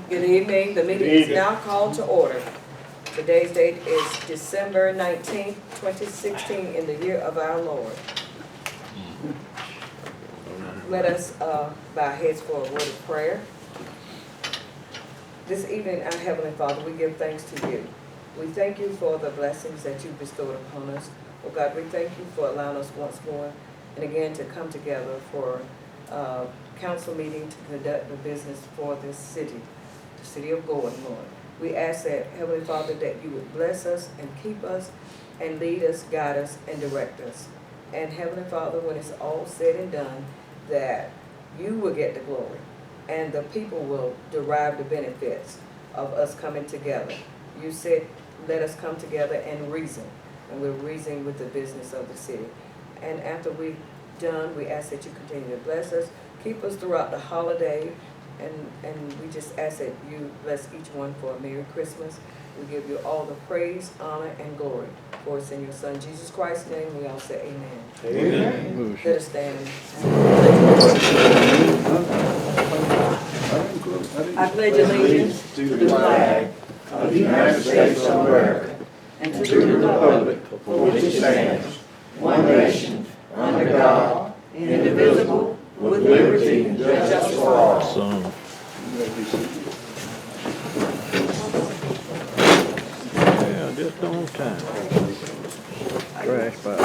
Good evening. The meeting is now called to order. Today's date is December 19th, 2016, in the year of our Lord. Let us bow our heads for a word of prayer. This evening, our Heavenly Father, we give thanks to you. We thank you for the blessings that you bestowed upon us. Oh God, we thank you for allowing us once more and again to come together for council meeting to conduct the business for this city, the city of Gordon, Lord. We ask that, Heavenly Father, that you would bless us and keep us and lead us, guide us, and direct us. And Heavenly Father, when it's all said and done, that you will get the glory and the people will derive the benefits of us coming together. You said, let us come together and reason, and we're reasoning with the business of the city. And after we've done, we ask that you continue to bless us, keep us throughout the holiday, and we just ask that you bless each one for a Merry Christmas. We give you all the praise, honor, and glory. For it's in your Son, Jesus Christ's name, we all say amen. Amen. Let us stand. I pledge allegiance to the flag of the United States of America and to the republic for which it stands, one nation, under God, indivisible, with liberty and justice for all. Yeah, just on time. Trash pile.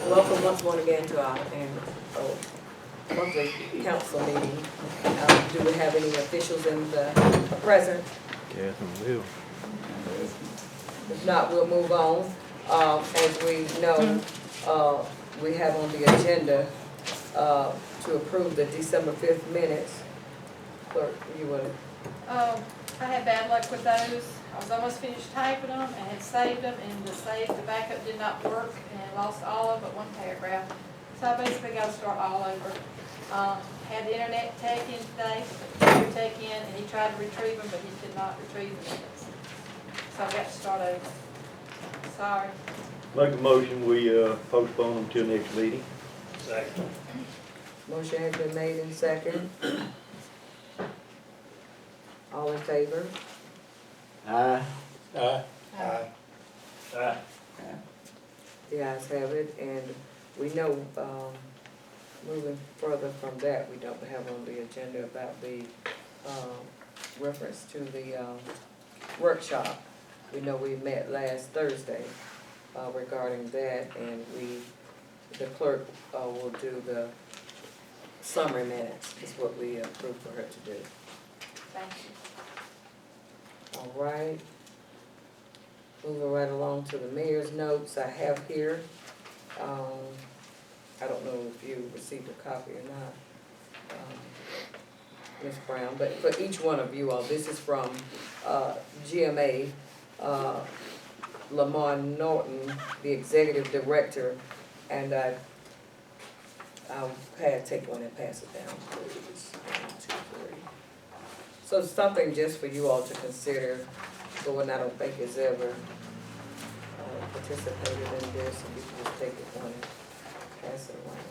Welcome once more again to our monthly council meeting. Do we have any officials in the present? Catherine Will. If not, we'll move on. As we know, we have on the agenda to approve the December 5th minutes. Clerk, you want to? I had bad luck with those. I was almost finished typing them and had saved them, and the backup did not work, and I lost all of but one paragraph. So I basically got to start all over. Had the internet tech in today, computer tech in, and he tried to retrieve them, but he could not retrieve the minutes. So I've got to start over. Sorry. Make a motion, we postpone them till next meeting. Second. Motion has been made in second. All in favor? Aye. Aye. Aye. The ayes have it, and we know, moving further from that, we don't have on the agenda about the reference to the workshop. We know we met last Thursday regarding that, and the clerk will do the summary minutes, is what we approved for her to do. Thank you. All right. Moving right along to the mayor's notes I have here. I don't know if you received a copy or not, Ms. Brown, but for each one of you all, this is from GMA, Lamar Norton, the executive director, and I'll take one and pass it down, please. 1, 2, 3. So it's something just for you all to consider, Gordon, I don't think has ever participated in this, and you can just take it one and pass it around.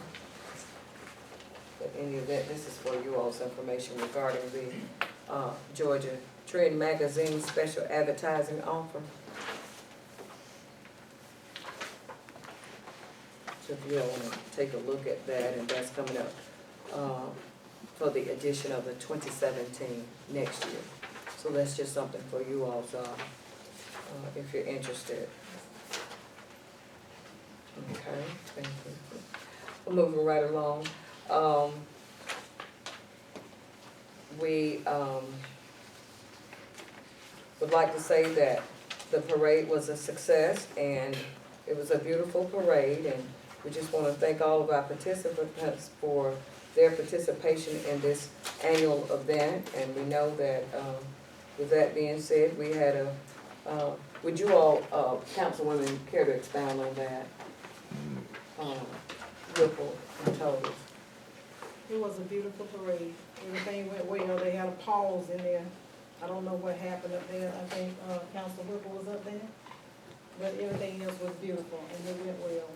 But in the event, this is for you all's information regarding the Georgia Trend Magazine special advertising offer. So if you all want to take a look at that, and that's coming up for the edition of the 2017 next year. So that's just something for you all, if you're interested. Okay, thank you. We're moving right along. We would like to say that the parade was a success, and it was a beautiful parade, and we just want to thank all of our participants for their participation in this annual event. And we know that, with that being said, we had would you all, councilwomen, care to expound on that? Whipple and Toes. It was a beautiful parade. everything went well. They had a pause in there. I don't know what happened up there. I think, Council Booker was up there. But everything else was beautiful and it went well.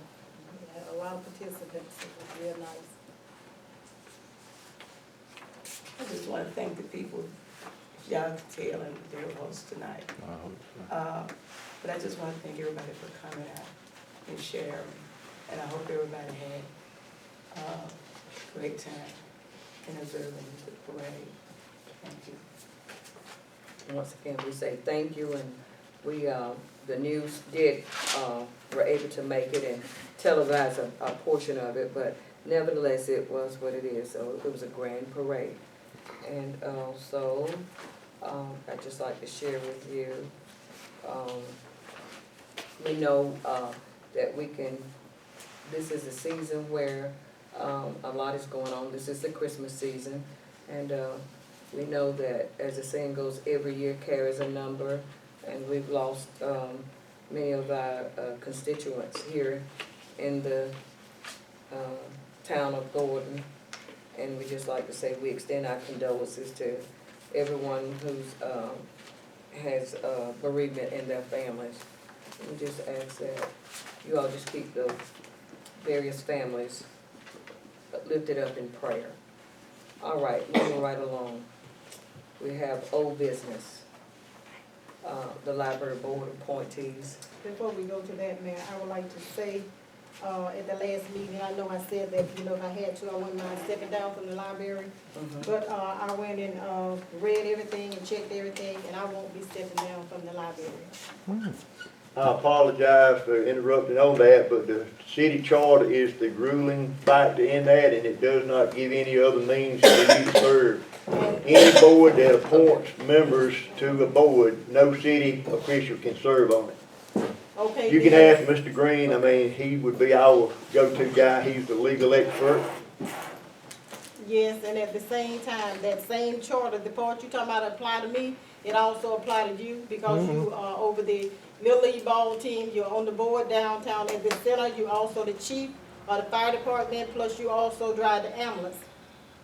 We had a lot of participants. It was real nice. I just want to thank the people, if y'all can tell, and their hosts tonight. I hope so. But I just want to thank everybody for coming out and sharing. And I hope everybody had a great time in observing the parade. Thank you. Once again, we say thank you, and we, the news were able to make it and televise a portion of it, but nevertheless, it was what it is. So it was a grand parade. And so I'd just like to share with you, we know that we can, this is a season where a lot is going on. This is the Christmas season, and we know that, as the saying goes, every year carries a number, and we've lost many of our constituents here in the town of Gordon. And we just like to say we extend our condolences to everyone who's has bereavement in their families. We just ask that you all just keep the various families lifted up in prayer. All right, moving right along. We have old business. The library board appointees. Before we go to that, Mayor, I would like to say, at the last meeting, I know I said that, you know, if I had to, I wouldn't mind stepping down from the library. But I went and read everything and checked everything, and I won't be stepping down from the library. I apologize for interrupting on that, but the city charter is the grueling fight to end that, and it does not give any other means for you to serve. Any board that appoints members to a board, no city official can serve on it. Okay. You can then. ask Mr. Green, I mean, he would be our go-to guy, he's the legal expert. Yes, and at the same time, that same charter, the part you talking about apply to me, it also apply to you, because you are over the Little League ball team, you're on the board downtown at the center, you also the chief of the fire department, plus you also drive the ambulance.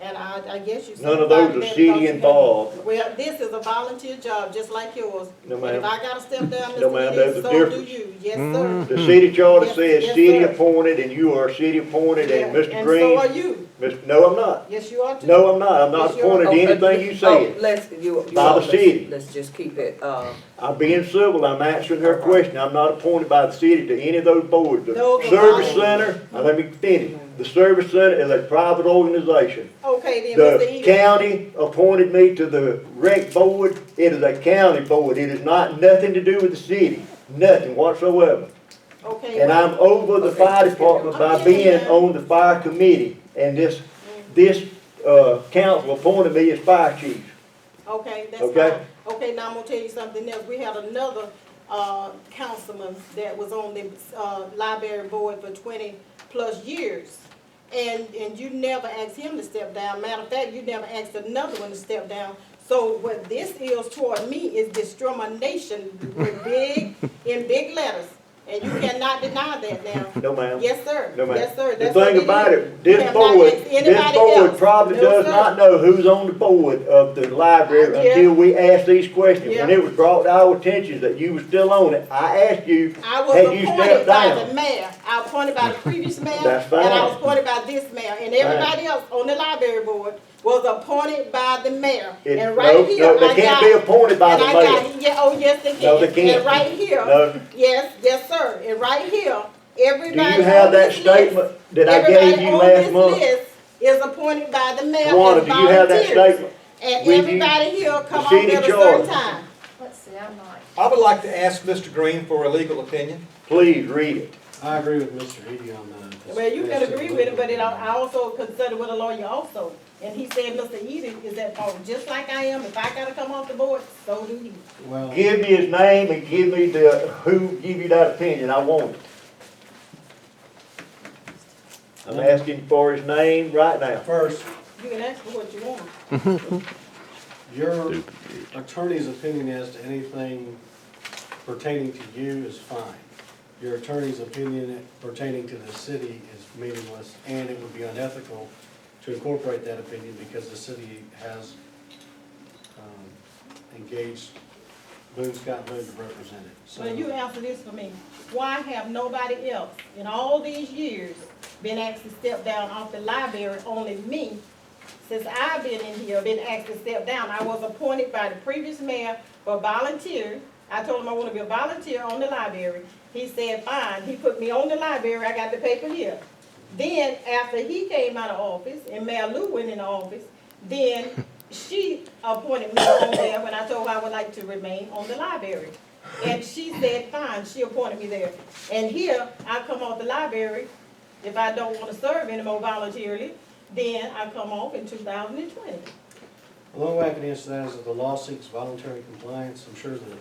And I guess you. None of those are supervise that city because you have- involved. Well, this is a volunteer job, just like yours. No, And ma'am. if I gotta step down, No, ma'am, Mr. there's Edie, a so do difference. you, yes, sir. The city charter Yes, says yes, city sir. appointed, and you are city appointed, and Yeah, Mr. and Green. so are you. No, I'm not. Yes, you are too. No, I'm not. I'm not Yes, you are. appointed to anything you said. By the city. Let's just keep it, I'm being civil. I'm answering her question. I'm not appointed by the city to any of those boards. The Those are service mine. center, now let me finish. The service center is a private organization. Okay, then, Mr. The Edie. county appointed me to the rec board. It is a county board. It is not, nothing to do with the city. Nothing whatsoever. Okay. And I'm over the Okay. fire department by Okay, being yeah. on the fire committee. And this council appointed me as fire chief. Okay, that's Okay. fine. Okay, now I'm gonna tell you something else. We had another, councilman that was on the, library board for 20+ years. And you never asked him to step down. Matter of fact, you never asked another one to step down. So what this is toward me is discrimination in big letters. And you cannot deny that now. No, ma'am. Yes, sir. No, ma'am. Yes, sir. The That's what thing it about is. it, You this have not board, asked anybody else. probably No, does sir. not know who's on the board of the library Yeah. until we ask these questions. When Yeah. it was brought to our attention that you were still on it, I asked you, I was had you appointed stepped by down? the mayor. I was appointed by the previous mayor. That's fine. And I was appointed by this mayor. And everybody else on the library board was appointed by the mayor. It- And right no, here, I no, got. they can't be appointed by the and I got- mayor. Yeah, oh, yes, they can. No, they can't. And right here. No. Yes, sir. And right here, Do everybody you have on that this statement list- that I gave everybody you on last this month? list is appointed by the mayor Tawana, as do you have that volunteers. statement? And with you? everybody here come The on city at a charter. certain time. Let's see, I'm not. I would like to ask Mr. Green for a legal opinion. Please read it. I agree with Mr. Eady on that. Well, you can agree with it, but I also consider with a lawyer also. And he said Mr. Edie is at fault, just like I am. If I gotta come off the board, so do he. Well, Give me his name and give me who give you that opinion. I want it. I'm asking for his name right now. first, You can ask for what you want. your attorney's opinion as to anything pertaining to you is fine. Your attorney's opinion pertaining to the city is meaningless, and it would be unethical to incorporate that opinion because the city has engaged Boone Scott Boone to represent it. So Well, you answer this for me. Why have nobody else in all these years been asked to step down off the library? Only me, since I've been in here, been asked to step down. I was appointed by the previous mayor for volunteer. I told him I want to be a volunteer on the library. He said, fine. He put me on the library. I got the paper here. Then, after he came out of office and Mayor Lou went into office, then she appointed me on there when I told her I would like to remain on the library. And she said, fine, she appointed me there. And here, I come off the library, if I don't want to serve anymore voluntarily, then I come off in 2020. the only way I can answer that is that the law seeks voluntary compliance. I'm sure the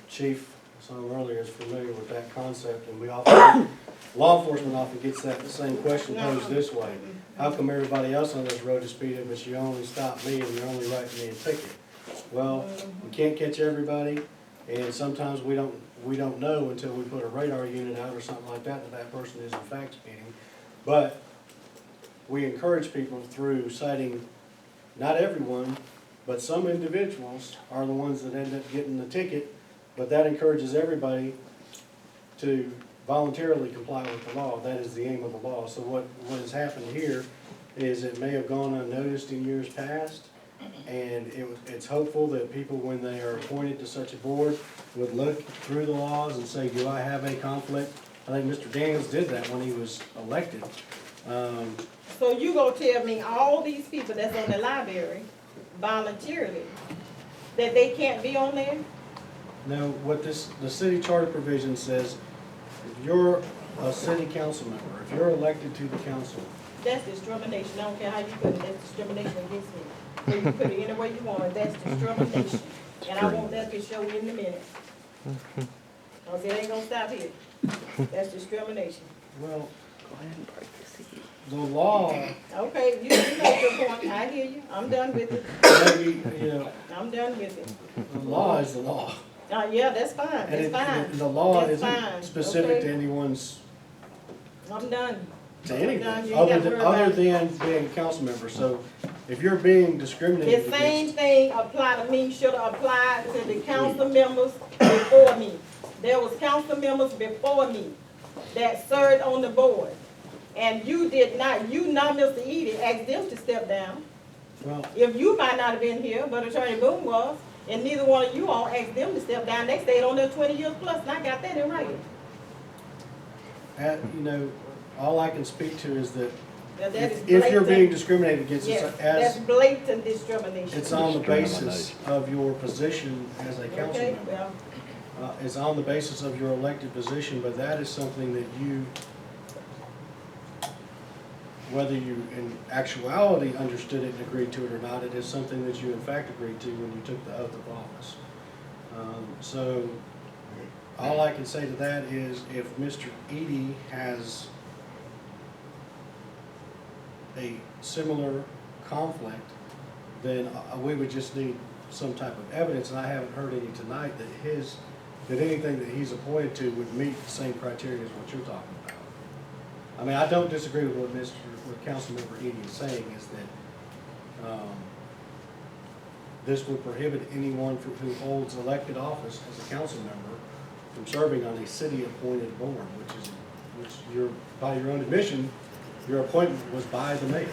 chief, some earlier, is familiar with that concept, and we often, law enforcement often gets that same question posed this way. How come everybody else on this road is speeding, but you only stop me and you're only writing me a ticket? Well, we can't catch everybody, and sometimes we don't know until we put a radar unit out or something like that that person is in fact speeding. But we encourage people through citing, not everyone, but some individuals are the ones that end up getting the ticket, but that encourages everybody to voluntarily comply with the law. That is the aim of the law. So what has happened here is it may have gone unnoticed in years past, and it's hopeful that people, when they are appointed to such a board, would look through the laws and say, do I have a conflict? I think Mr. Daniels did that when he was elected. So you gonna tell me all these people that's on the library voluntarily, that they can't be on there? Now, what the city charter provision says, if you're a city council member, if you're elected to the council, That's discrimination. I don't care how you put it, that's discrimination against me. So you put it any way you want, that's discrimination. And I want that to show in the minutes. Cause it ain't gonna stop here. That's discrimination. well, the law, Okay, you make your point, I hear you, I'm done with it, I'm done with it. the law is the law. Yeah, that's fine, And that's fine. the law That's fine, isn't specific okay. to anyone's, I'm done. to I'm anything, done. You ain't other got to than, worry about other than being a council member. So if you're being discriminated The same against, thing apply to me, should have applied to the council members before me. There was council members before me that served on the board. And you did not, you not Mr. Edie, asked them to step down. well, If you might not have been here, but Attorney Boone was, and neither one of you all asked them to step down. They stayed on there 20 years plus, and I got that in writing. all I can speak to is that Now, that is if you're being blatant. discriminated against, Yes, that's it's blatant discrimination. it's on the basis of your position as a council Okay, member. well, It's on the basis of your elected position, but that is something that you, whether you in actuality understood it and agreed to it or not, it is something that you in fact agreed to when you took the oath of office. So all I can say to that is if Mr. Edie has a similar conflict, then we would just need some type of evidence, and I haven't heard any tonight that anything that he's appointed to would meet the same criteria as what you're talking about. I mean, I don't disagree with what Councilmember Edie is saying, is that this would prohibit anyone who holds elected office as a council member from serving on a city-appointed board, which you're, by your own admission, your appointment was by the mayor.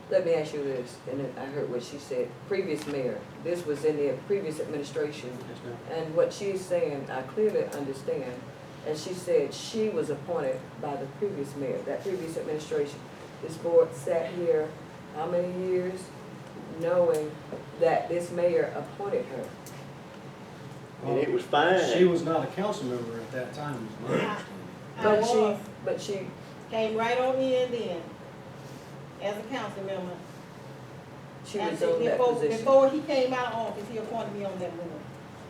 Let me ask you this, and I heard what she said, previous mayor, this was in the previous administration, Yes, ma'am. and what she's saying, I clearly understand, and she said she was appointed by the previous mayor, that previous administration. This board sat here, how many years, knowing that this mayor appointed her? And it was fine. She was not a council member at that time, is my understanding. I But was, she, came right on in then, as a council member. she was After- on that before- position. Before he came out of office, he appointed me on that board.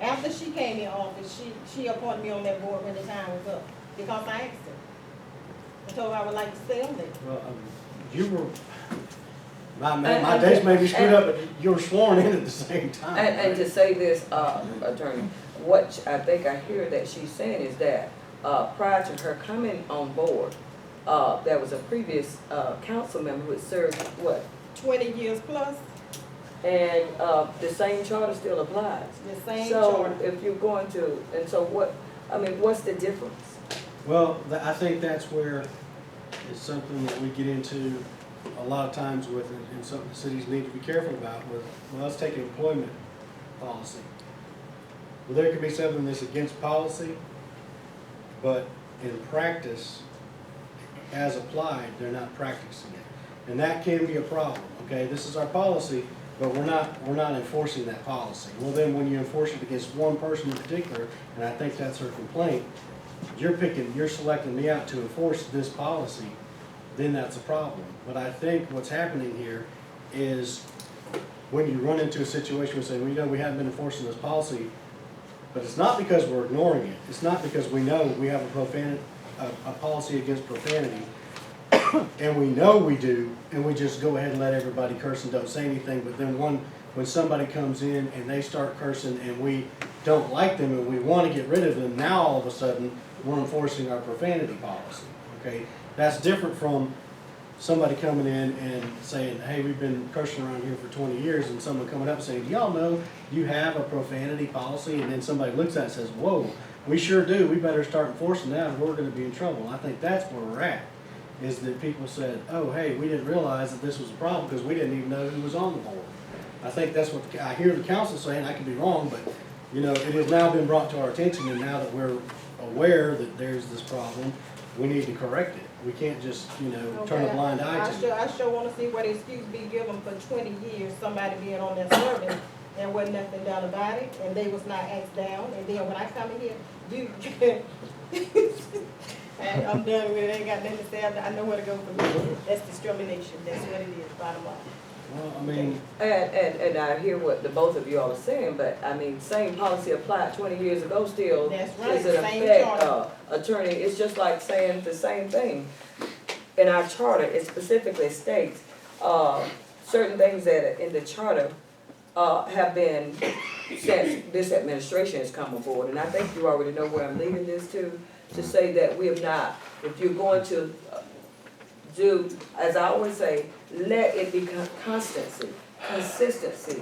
After she came in office, she appointed me on that board when the time was up, because I asked her. I told her I would like to stay on there. Well, My dates may be screwed up, but you were sworn in at the same time. And to say this, attorney, what I think I hear that she's saying is that, prior to her coming on board, there was a previous, council member who had served, what? 20 years plus, And, the same charter still applies. the same So charter. if you're going to, and so what, I mean, what's the difference? Well, I think that's where it's something that we get into a lot of times with, and something cities need to be careful about with, well, let's take employment policy. Well, there could be something that's against policy, but in practice, as applied, they're not practicing it. And that can be a problem, okay? This is our policy, but we're not enforcing that policy. Well, then when you enforce it against one person in particular, and I think that's her complaint, you're selecting me out to enforce this policy, then that's a problem. But I think what's happening here is when you run into a situation where you say, well, you know, we haven't been enforcing this policy, but it's not because we're ignoring it. It's not because we know we have a policy against profanity, and we know we do, and we just go ahead and let everybody curse and don't say anything. But then when somebody comes in and they start cursing and we don't like them and we want to get rid of them, now all of a sudden we're enforcing our profanity policy. Okay, that's different from somebody coming in and saying, hey, we've been cursing around here for 20 years, and someone coming up and saying, do y'all know you have a profanity policy? And then somebody looks at it and says, whoa, we sure do, we better start enforcing that or we're gonna be in trouble. I think that's where we're at, is that people said, oh, hey, we didn't realize that this was a problem because we didn't even know who was on the board. I think that's what, I hear the council saying, I could be wrong, but, you know, it has now been brought to our attention, and now that we're aware that there's this problem, we need to correct it. We can't just, you know, turn a blind eye to it. I sure wanna see what excuse be given for 20 years, somebody being on their service, and wasn't nothing done about it, and they was not asked down, and then when I come in here, you, and I'm done with it, ain't got nothing to say, I know where to go from here. That's discrimination, that's what it is, bottom line. Well, I mean, And I hear what the both of you all are saying, but I mean, same policy applied 20 years ago still That's right, is in same effect, charter. attorney, it's just like saying the same thing. In our charter, it specifically states, certain things that in the charter, have been since this administration has come aboard, and I think you already know where I'm leading this to say that we have not, if you're going to do, as I always say, let it be consistency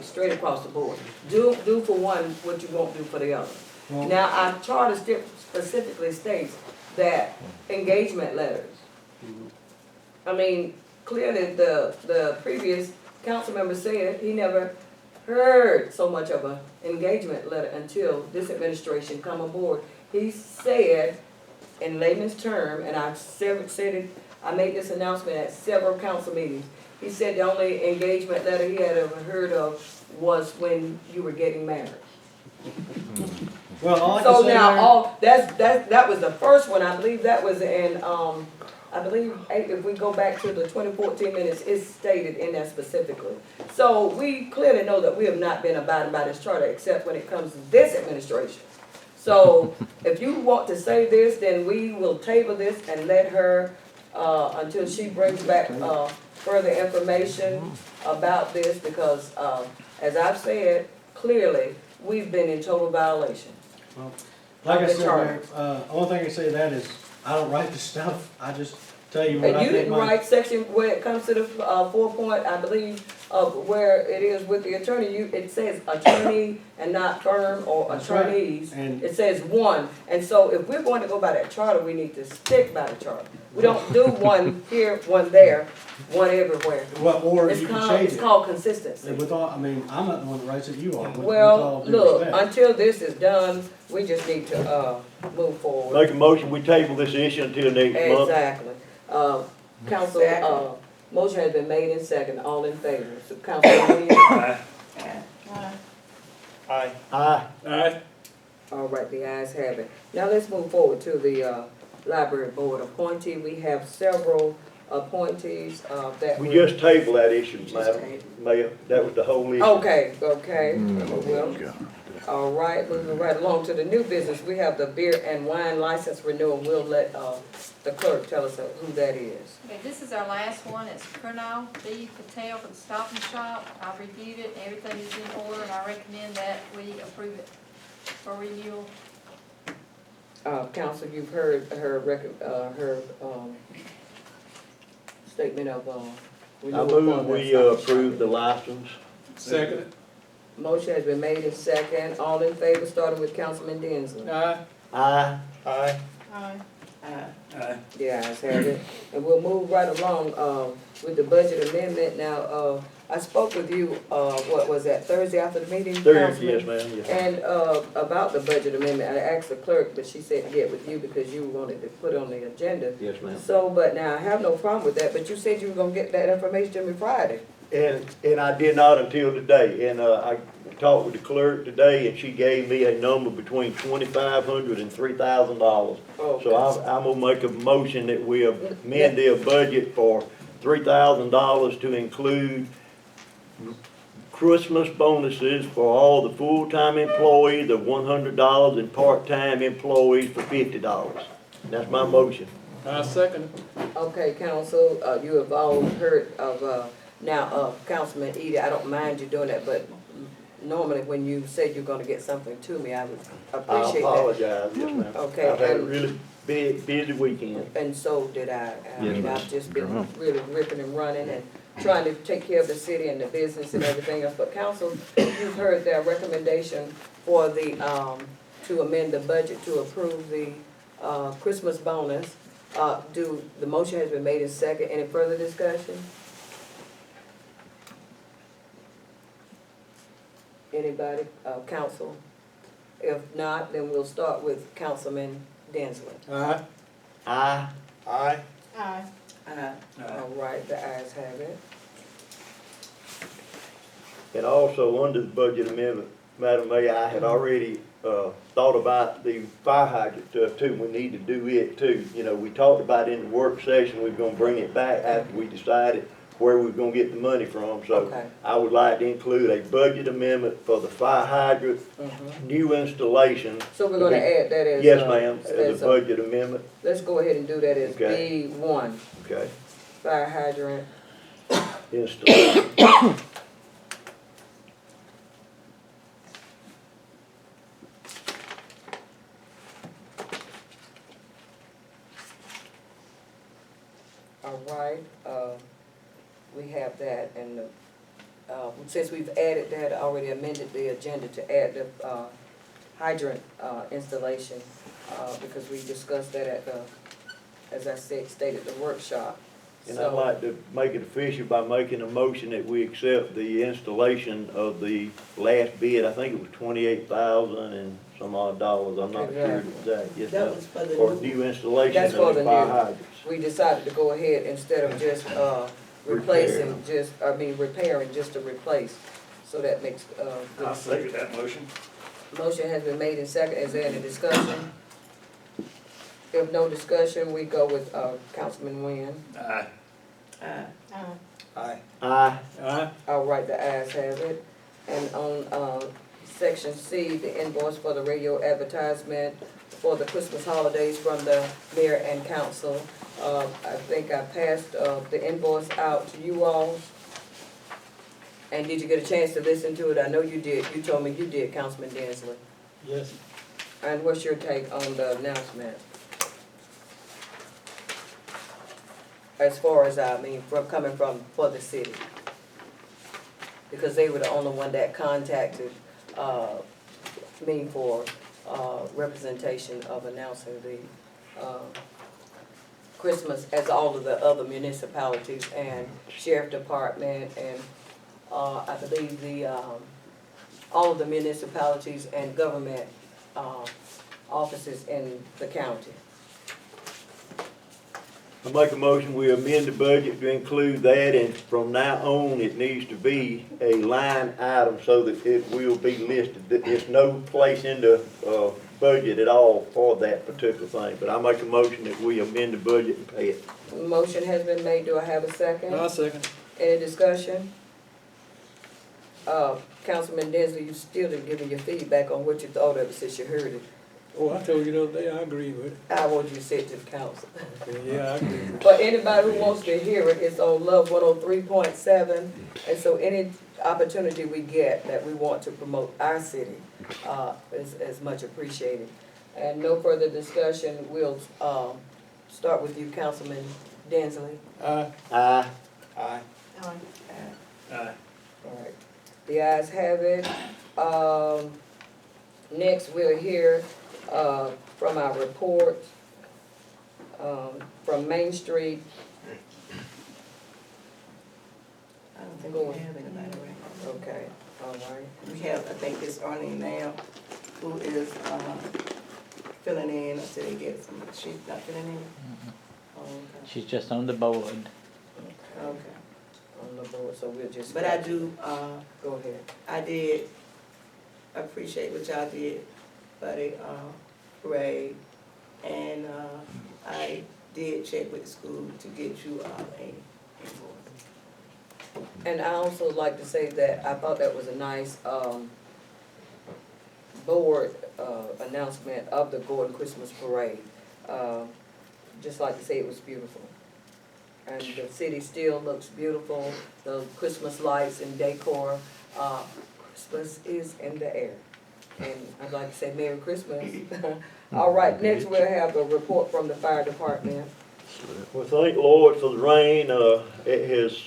straight across the board. Do for one what you won't do for the other. well, Now, our charter specifically states that engagement letters. I mean, clearly the previous council member said he never heard so much of an engagement letter until this administration come aboard. He said, in layman's term, and I've said it, I made this announcement at several council meetings. He said the only engagement letter he had ever heard of was when you were getting married. well, all I can So say now, there, that was the first one, I believe that was in, I believe, if we go back to the 2014 minutes, it's stated in there specifically. So we clearly know that we have not been abiding by this charter, except when it comes to this administration. So if you want to say this, then we will table this and let her, until she brings back, further information about this, because, as I've said, clearly, we've been in total violation. like I of the said, charter. Mayor, only thing I can say to that is, I don't write the stuff, I just tell you what And I you think didn't my. write section where it comes to the, 4 point, I believe, where it is with the attorney, it says attorney and not firm or That's right. attorneys. And- It says one, and so if we're going to go by that charter, we need to stick by the charter. We don't do one here, one there, one everywhere. Well, or you can change It's it. called consistency. With all, I mean, I'm not the one that writes it, you are, with all Well, due look, respect. until this is done, we just need to, move forward. Make a motion, we table this issue until next month. Exactly. Council, motion has been made and second, all in favor. So Council Williams? aye. Aye. All right, the ayes have it. Now let's move forward to the, library board appointee. We have several appointees, that We we. just tabled that issue, Just Madam tabled. Mayor. That was the whole issue. Okay, well, All right, moving right along to the new business, we have the beer and wine license renewal. We'll let, the clerk tell us who that is. Okay, this is our last one, it's Colonel B. Patel for the Stop and Shop. I've reviewed it, everything is in order, and I recommend that we approve it for renewal. Council, you've heard her statement of, I renewal. move for we the- approve the license. Second. Motion has been made in second. All in favor, starting with Councilman Densley. Aye. Aye. Aye. Aye. Aye. The ayes have it. And we'll move right along, with the budget amendment. Now, I spoke with you, what was that, Thursday after the meeting? Thursday, Councilman? yes, ma'am, yes. ma'am. And, about the budget amendment, I asked the clerk, but she said to get with you because you wanted to put it on the agenda. Yes, ma'am. So, but now, I have no problem with that, but you said you were gonna get that information to me Friday. And I did not until today, and, I talked with the clerk today, and she gave me a number between $2,500 and $3,000. Okay. So I'm gonna make a motion that we amend their budget for $3,000 to include Christmas bonuses for all the full-time employees of $100 and part-time employees for $50. That's my motion. I second it. Okay, council, you have all heard of, now, Councilman Edie, I don't mind you doing that, but normally when you say you're gonna get something to me, I would I appreciate that. apologize, yes, ma'am. Okay, I've had a and- really busy weekend. And so did I. I mean, Yes, I've just been ma'am. really ripping and running and trying to take care of the city and the business and everything else. But council, you've heard their recommendation for the, to amend the budget to approve the, Christmas bonus. The motion has been made in second. Any further discussion? Anybody, council? If not, then we'll start with Councilman Densley. Aye. Aye. Aye. Aye. All right, the ayes have it. And also, under the budget amendment, Madam Mayor, I had already, thought about the fire hydrant stuff too. We need to do it too. You know, we talked about in the work session, we're gonna bring it back after we decided where we're gonna get the money from. So Okay. I would like to include a budget amendment for the fire hydrant, new installation. So we're gonna add that as. Yes, ma'am, as as a budget amendment, Let's go ahead and do that as Okay. B1, okay? fire hydrant. Installation. All right, we have that, and, since we've added that, already amended the agenda to add the, hydrant, installation, because we discussed that at the, as I said, stated, the workshop. And I'd So, like to make it official by making a motion that we accept the installation of the last bid. I think it was 28,000 and some odd dollars, I'm not sure exactly. Yes, That ma'am. was for the For new. new installation That's of for the the fire new. hydrants. we decided to go ahead instead of just, replacing, repairing just to replace. So that makes, good sense. that motion. Motion has been made and second. Is there any discussion? If no discussion, we go with, Councilman Nguyen. Aye. Aye. Aye. Aye. Aye. Aye. All right, the ayes have it. And on, section C, the invoice for the radio advertisement for the Christmas holidays from the mayor and council. I think I passed, the invoice out to you all. And did you get a chance to listen to it? I know you did. You told me you did, Councilman Densley. Yes. And what's your take on the announcement? As far as, coming from, for the city? Because they were the only one that contacted, me for, representation of announcing the, Christmas as all of the other municipalities and sheriff department and, I believe all of the municipalities and government, offices in the county. I make a motion, we amend the budget to include that, and from now on, it needs to be a line item so that it will be listed. There's no place in the, budget at all for that particular thing, but I make a motion that we amend the budget and pay it. Motion has been made. Do I have a second? I second. Any discussion? Councilman Densley, you still didn't give me your feedback on what you thought of it since you heard it. Oh, I told you the other day, I agree with it. I want you to say it to the council. Okay, yeah, I agree with it. For anybody who wants to hear it, it's on Love 103.7. And so any opportunity we get that we want to promote our city is much appreciated. And no further discussion, we'll start with you, Councilman Densley. Aye. Aye. Aye. Aye. Aye. All right, the ayes have it. Next, we'll hear from our report from Main Street. I don't think we have anybody right Okay, all right. now. We have, I think it's Arlene now, who is, filling in until they get some, she's not filling in. Oh, okay. She's just on the board. Okay, on the board, so we'll just. But I do, Go ahead. I did appreciate what y'all did for the, parade. And, I did check with the school to get you, a invoice. And I also like to say that I thought that was a nice, board, announcement of the Gordon Christmas Parade. Just like to say it was beautiful. And the city still looks beautiful, the Christmas lights and decor, Christmas is in the air. And I'd like to say Merry Christmas. All right, next we'll have a report from the fire department. Well, thank the Lord for the rain. It has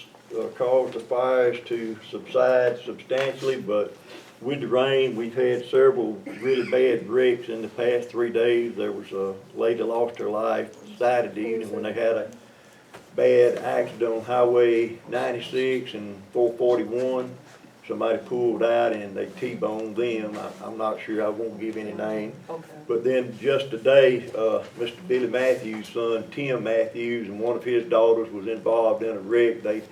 caused the fires to subside substantially, but with the rain, we've had several really bad wrecks in the past 3 days. There was a lady lost her life Saturday evening when they had a bad accident on Highway 96 and 441. Somebody pulled out and they T-boned them. I'm not sure, I won't give any name. Okay. But then just today, Mr. Billy Matthews' son, Tim Matthews, and one of his daughters was involved in a wreck. They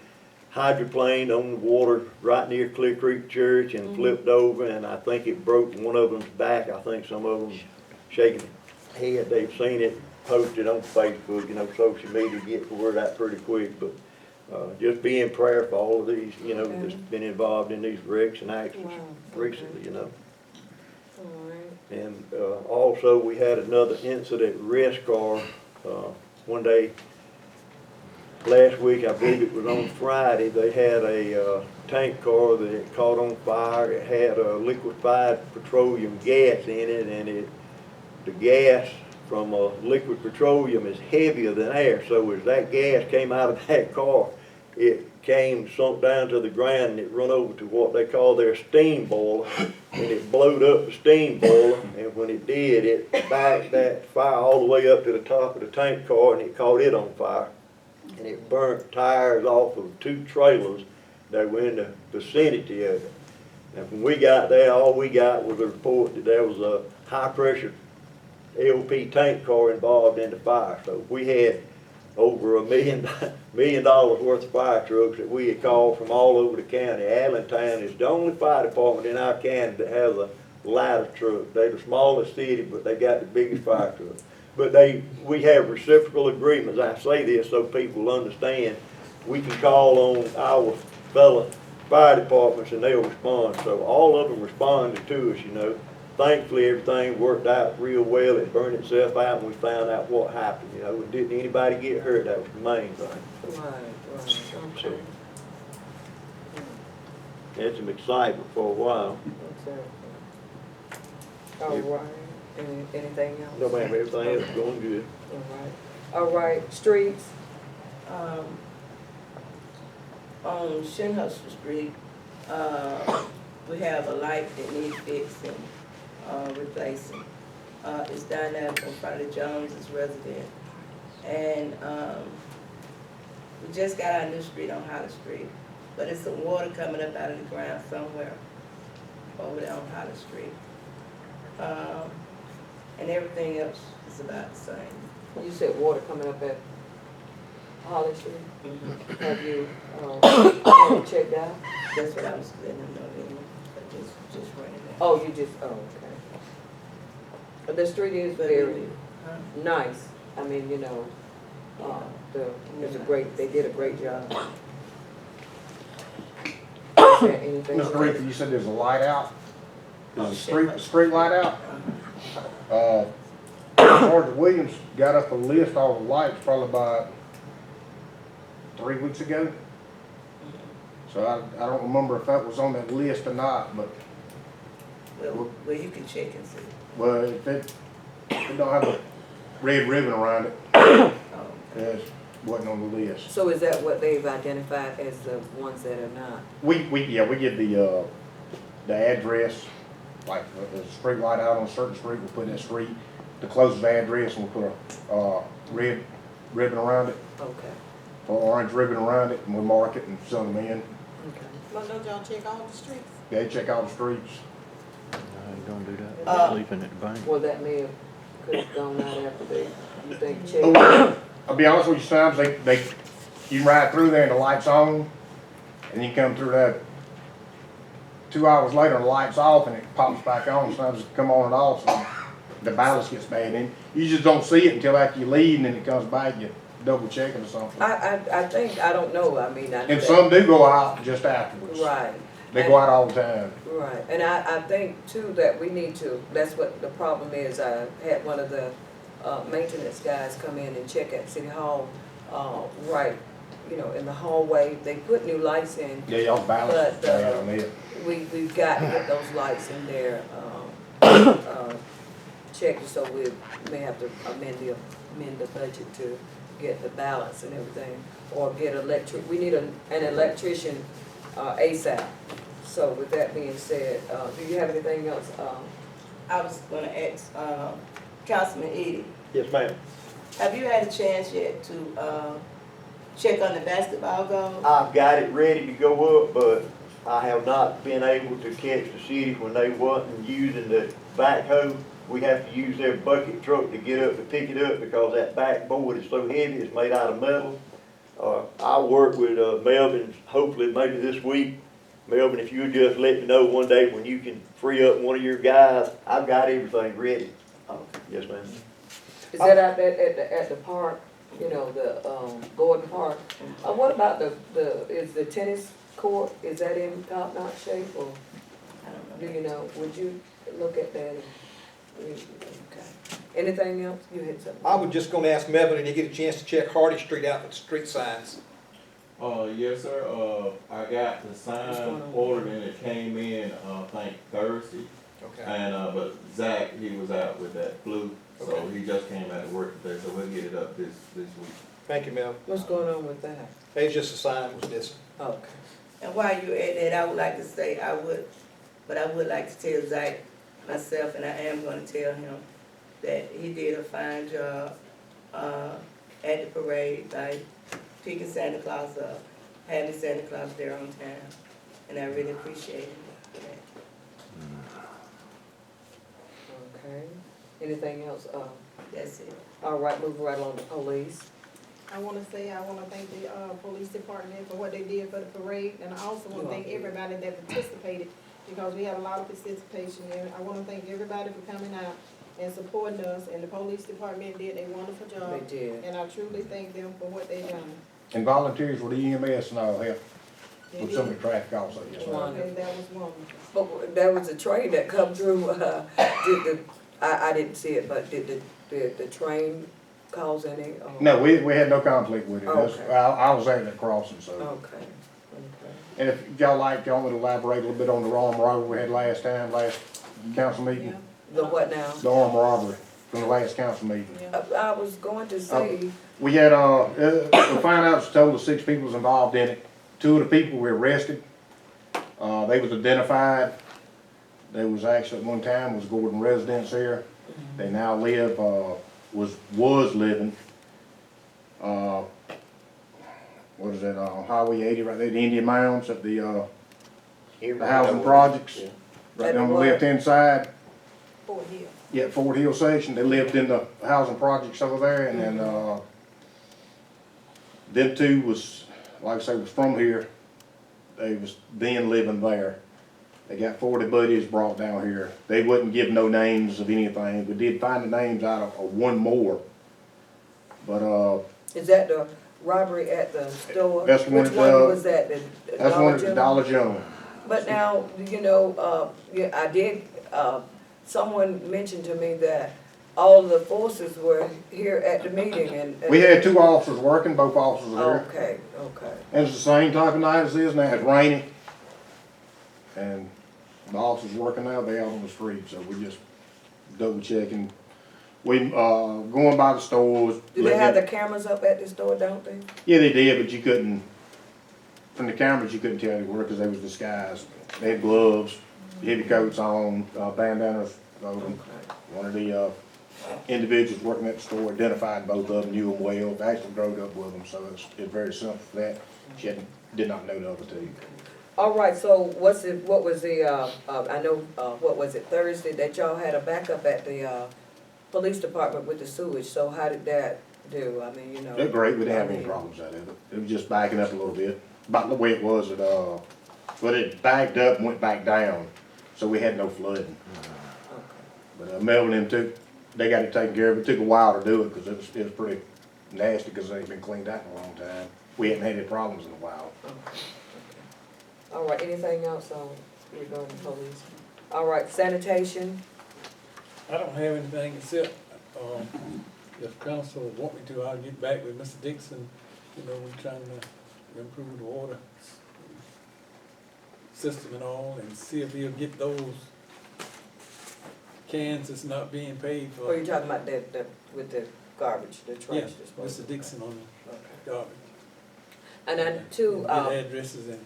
hydroplaned on the water right near Clear Creek Church and flipped over, and I think it broke one of them's back. I think some of them shaking their head. They've seen it posted on Facebook, social media get the word out pretty quick. But just be in prayer for all of these, that's been involved in these wrecks and accidents recently, All right. And also, we had another incident at Rescar one day last week. I believe it was on Friday. They had a tank car that had caught on fire. It had liquefied petroleum gas in it, and the gas from liquid petroleum is heavier than air. So as that gas came out of that car, it sunk down to the ground, and it run over to what they call their steam boiler, and it blowed up the steam boiler, and when it did, it backed that fire all the way up to the top of the tank car, and it caught it on fire, and it burnt tires off of 2 trailers that were in the vicinity of it. And when we got there, all we got was a report that there was a high-pressure LP tank car involved in the fire. So we had over $1 million worth of fire trucks that we had called from all over the county. Allentown is the only fire department in our county that has a ladder truck. They're the smallest city, but they got the biggest fire truck. But we have reciprocal agreements. I say this so people understand. We can call on our fellow fire departments and they'll respond. So all of them responded to us, Thankfully, everything worked out real well. It burned itself out, and we found out what happened. Didn't anybody get hurt? That was the main thing. Right. So, had some excitement for a while. All right. Anything else? No, ma'am, everything else is going good. All right, streets. On Shinhustle Street, we have a light that needs fixing, replacing. It's down there in front of Jones's residence. And, we just got our new street on Holly Street, but it's some water coming up out of the ground somewhere over there on Holly Street. And everything else is about the same. You said water coming up at Holly Street. Have you checked out? That's what I was letting them know, just running that. Oh, you just, okay. But the street is very nice. I mean, they did a great job. that anything? Mr. Reaper, you said there's a light out? There's a street light out? Sergeant Williams got up a list of all the lights probably about 3 weeks ago. So I don't remember if that was on that list or not, but, Well, you can check and see. well, if it don't have a red ribbon around it, it wasn't on the list. So is that what they've identified as the ones that are not? We get the address, like if there's a street light out on a certain street, we'll put in that street, the closest address, and we'll put a red ribbon around it, Okay, or orange ribbon around it, and we'll mark it and send them in. okay. But don't y'all check all the streets? They check all the streets. No, you don't do that. Sleeping at the bank. Well, that may have, could have gone out after they, you think, checked? I'll be honest with you, sometimes you can ride through there and the light's on, and you come through that 2 hours later, the light's off and it pops back on, sometimes it come on and off, so the balance gets bad, and you just don't see it until after you leave, and then it comes back, you double check it or something. I think, I don't know, I mean, I. And some do go out just afterwards. Right. They go out all the time. Right, and I think too that we need to, that's what the problem is, I had one of the, maintenance guys come in and check at City Hall, right, you know, in the hallway, they put new lights in. Yeah, y'all's balance. But, on it. We've got to get those lights in there, checked, so we may have to amend the budget to get the balance and everything, or get we need an electrician, ASAP. So with that being said, do you have anything else? I was gonna ask, Councilman Edie, Yes, ma'am. have you had a chance yet to, check on the basketball goals? I've got it ready to go up, but I have not been able to catch the city when they wasn't using the backhoe. We have to use their bucket truck to get up to pick it up because that backboard is so heavy, it's made out of metal. I'll work with Melvin, hopefully maybe this week. Melvin, if you would just let me know one day when you can free up one of your guys, I've got everything ready. Okay. Yes, ma'am. Is that out at the park, you know, the, Gordon Park? What about is the tennis court, is that in top-notch shape, or I don't know. do you know, would you look at that? Okay. Anything else? You had something? I was just gonna ask Melvin, did he get a chance to check Hardy Street out with street signs? Yes, sir. I got the What's sign going on? ordered and it came in, I think Thursday. Okay. And, but Zach, he was out with that flu, so Okay. he just came out of work today, so we'll get it up this week. Thank you, Melvin. What's going on with that? It's just a sign was missing. Okay. And while you're at that, I would like to say, I would like to tell Zach myself, and I am gonna tell him that he did a fine job, at the parade, like picking Santa Claus up, having Santa Claus there on time, and I really appreciate him for that. Okay. Anything else? That's it. All right, moving right along to police. I wanna thank the, police department for what they did for the parade, and I also wanna thank everybody that participated, because we had a lot of participation, and I wanna thank everybody for coming out and supporting us, and the police department did a wonderful job. They did. And I truly thank them for what they done. And volunteers with EMS and all help They with did. some of the traffic also, yes, ma'am. Wonderful. And that was wonderful. But there was a train that come through, I didn't see it, but did the train cause any? No, we had no conflict with it. That's- Okay. I was at the crossing, so. Okay, okay. And if y'all want to elaborate a little bit on the armed robbery we had last council meeting? The what now? The armed robbery from the last council meeting. I was going to say, We had, the finance told us 6 people was involved in it. 2 of the people were arrested. They was identified. They was actually, at one time, was Gordon residents here. They now live, was living, what is that, Highway 80 right there, the Indian Mounds at the housing projects. Right At the on the what? left-hand side. Fort Hill. Yeah, Fort Hill section, they lived in the housing projects over there, and then, them 2 was, like I say, was from here. They was then living there. They got 40 buddies brought down here. They wouldn't give no names of anything. We did find the names out of one more. But, is that the robbery at the store? That's one Which at one the- was that? The that's one at the General? Dollar General. But now, you know, yeah, I did, someone mentioned to me that all the forces were here at the meeting and. We had 2 officers working, both officers were there. Okay, okay. And it's the same type of night as it is now, it's raining. And the officers working now, they out on the street, so we just double checking. We, going by the stores. Do they have the cameras up at the store, don't they? Yeah, they did, but you couldn't, from the cameras, you couldn't tell they were, because they was disguised. They had gloves, heavy coats on, bandanas over them. One of the, individuals working at the store identified both of them, knew them well, actually growed up with them, so it's very simple for that. She did not know the other 2. All right, so what was the, I know, what was it, Thursday, that y'all had a backup at the, police department with the sewage, so how did that do? I mean, you know. They're great, we didn't have any problems out of it. It was just backing up a little bit, about the way it was at, but it backed up and went back down, so we had no flooding. Okay. But Melvin and them they got it taken care of. It took a while to do it, because it was pretty nasty, because they ain't been cleaned out in a long time. We hadn't had any problems in a while. Okay. All right, anything else on regarding police? All right, sanitation, I don't have anything except, if council want me to, I'll get back with Mr. Dixon. You know, we're trying to improve the water system and all, and see if he'll get those cans that's not being paid for. or you talking about that, with the garbage, the trash Yeah, disposal? Mr. Dixon on Okay. the garbage. And then two, Get addresses and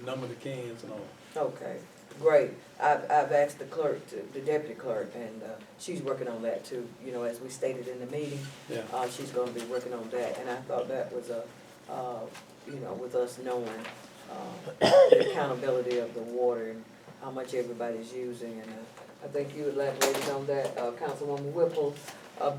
number the cans and all. okay, great. I've asked the clerk, the deputy clerk, and, she's working on that too, you know, as we stated in the meeting. Yeah. She's gonna be working on that, and I thought that was you know, with us knowing, the accountability of the water and how much everybody's using, and, I think you elaborated on that, Councilwoman Whipple.